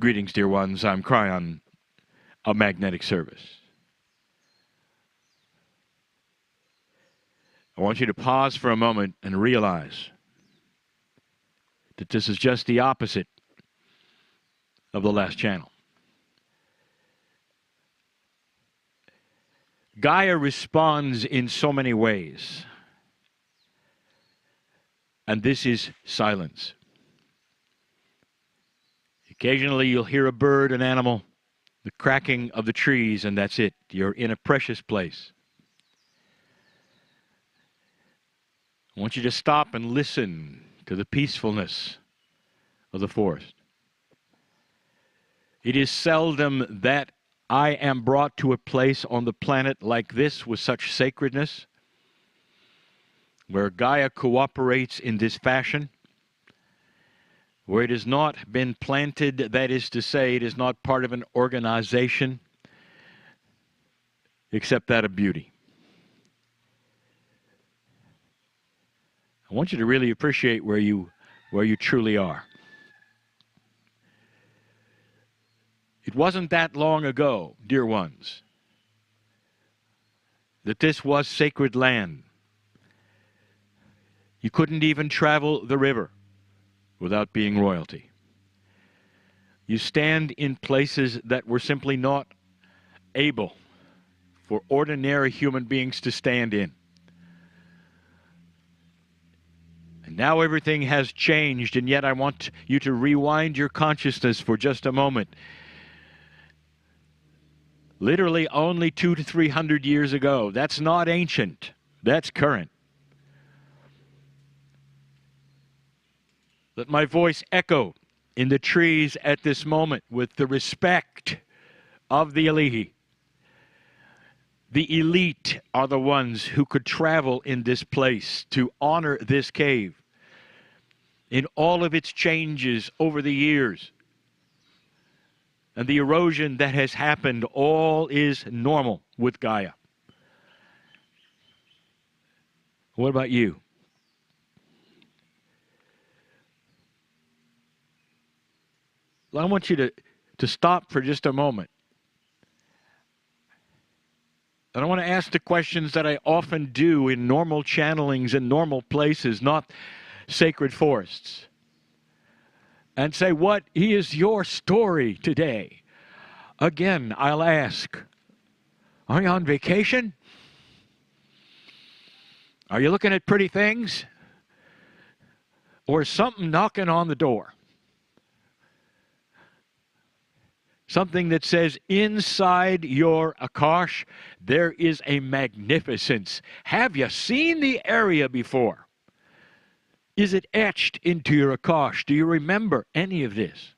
Greetings, dear ones. I'm Kryon of Magnetic Service. I want you to pause for a moment and realize that this is just the opposite of the last channel. Gaia responds in so many ways, and this is silence. Occasionally you'll hear a bird, an animal, the cracking of the trees, and that's it. You're in a precious place. I want you to stop and listen to the peacefulness of the forest. It is seldom that I am brought to a place on the planet like this with such sacredness, where Gaia cooperates in this fashion, where it has not been planted, that is to say, it is not part of an organization, except that of beauty. I want you to really appreciate where you truly are. It wasn't that long ago, dear ones, that this was sacred land. You couldn't even travel the river without being royalty. You stand in places that were simply not able for ordinary human beings to stand in. And now everything has changed, and yet I want you to rewind your consciousness for just a moment. Literally only 200 to 300 years ago. That's not ancient. That's current. Let my voice echo in the trees at this moment with the respect of the elite. The elite are the ones who could travel in this place to honor this cave in all of its changes over the years. And the erosion that has happened, all is normal with Gaia. What about you? I want you to stop for just a moment. And I want to ask the questions that I often do in normal channelings in normal places, not sacred forests. And say, what is your story today? Again, I'll ask, are you on vacation? Are you looking at pretty things? Or is something knocking on the door? Something that says inside your Akash, there is a magnificence. Have you seen the area before? Is it etched into your Akash? Do you remember any of this?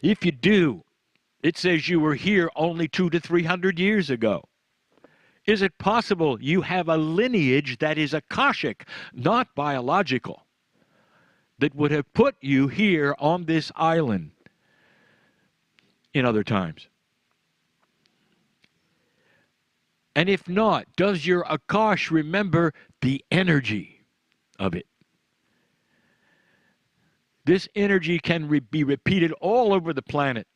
If you do, it says you were here only 200 to 300 years ago. Is it possible you have a lineage that is Akashic, not biological, that would have put you here on this island in other times? And if not, does your Akash remember the energy of it? This energy can be repeated all over the planet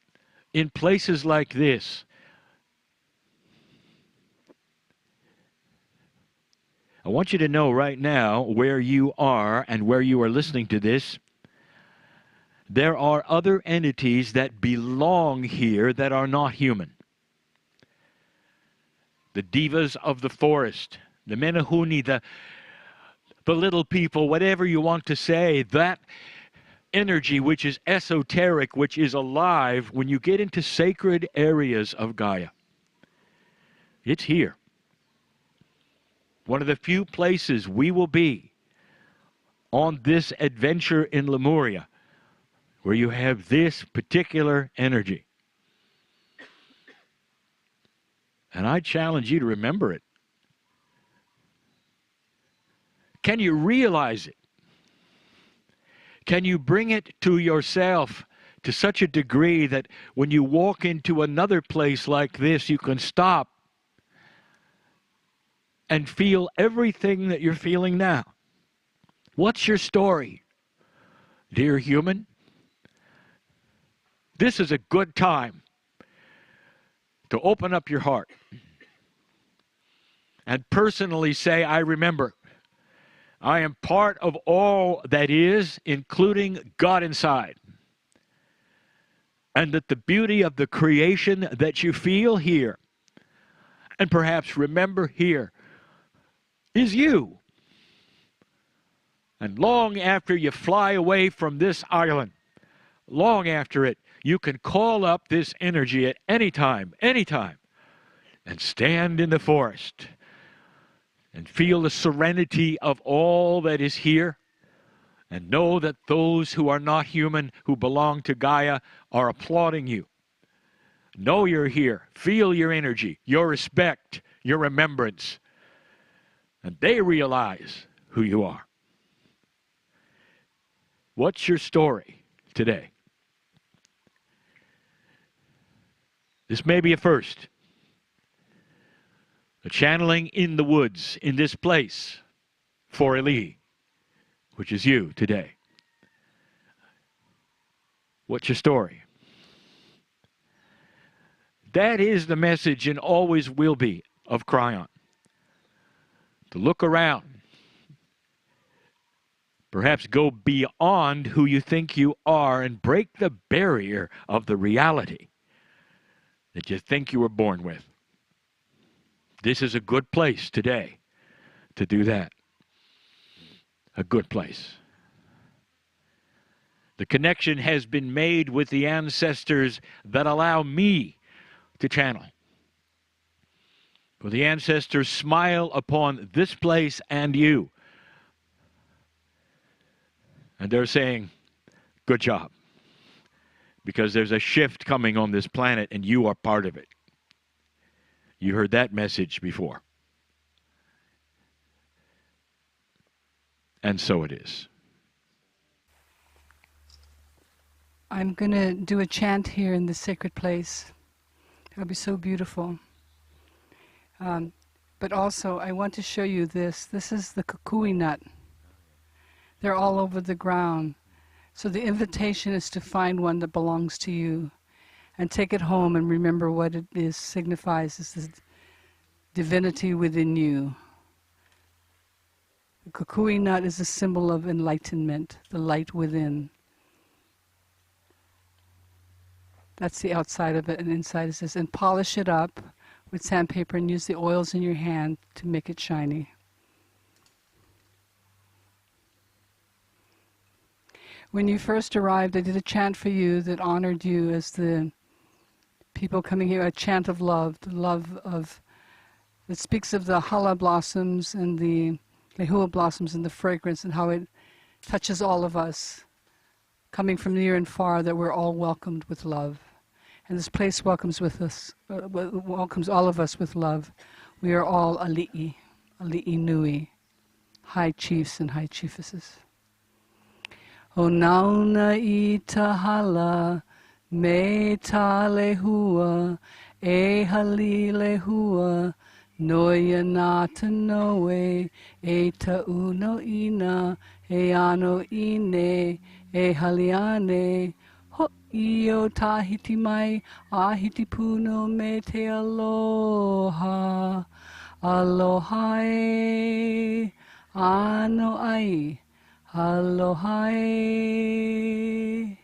in places like this. I want you to know right now where you are and where you are listening to this. There are other entities that belong here that are not human. The divas of the forest, the Menehuni, the little people, whatever you want to say, that energy which is esoteric, which is alive when you get into sacred areas of Gaia. It's here. One of the few places we will be on this adventure in Lemuria where you have this particular energy. And I challenge you to remember it. Can you realize it? Can you bring it to yourself to such a degree that when you walk into another place like this, you can stop and feel everything that you're feeling now? What's your story, dear human? This is a good time to open up your heart and personally say, I remember. I am part of all that is, including God inside. And that the beauty of the creation that you feel here, and perhaps remember here, is you. And long after you fly away from this island, long after it, you can call up this energy at any time, and stand in the forest and feel the serenity of all that is here, and know that those who are not human, who belong to Gaia, are applauding you. Know you're here. Feel your energy, your respect, your remembrance. And they realize who you are. What's your story today? This may be a first. A channeling in the woods, in this place, for Eli, which is you today. What's your story? That is the message, and always will be, of Kryon. To look around. Perhaps go beyond who you think you are and break the barrier of the reality that you think you were born with. This is a good place today to do that. A good place. The connection has been made with the ancestors that allow me to channel. For the ancestors smile upon this place and you. And they're saying, good job. Because there's a shift coming on this planet and you are part of it. You heard that message before. And so it is. I'm going to do a chant here in the sacred place. It'll be so beautiful. But also, I want to show you this. This is the kukui nut. They're all over the ground. So the invitation is to find one that belongs to you and take it home and remember what it is, signifies is the divinity within you. The kukui nut is a symbol of enlightenment, the light within. That's the outside of it, and inside is this. And polish it up with sandpaper and use the oils in your hand to make it shiny. When you first arrived, I did a chant for you that honored you as the people coming here, a chant of love, the love of, that speaks of the hala blossoms and the lehua blossoms and the fragrance and how it touches all of us, coming from near and far, that we're all welcomed with love. And this place welcomes all of us with love. We are all ali'i nui, high chiefs and high chiefesses. O nauna I tahala, me ta lehua, e hali lehua, noia na tanoe, e ta uno ina, e ano ine, e haliane, ho io tahiti mai, ahiti puno me te aloha, aloha e, ano ai, aloha e.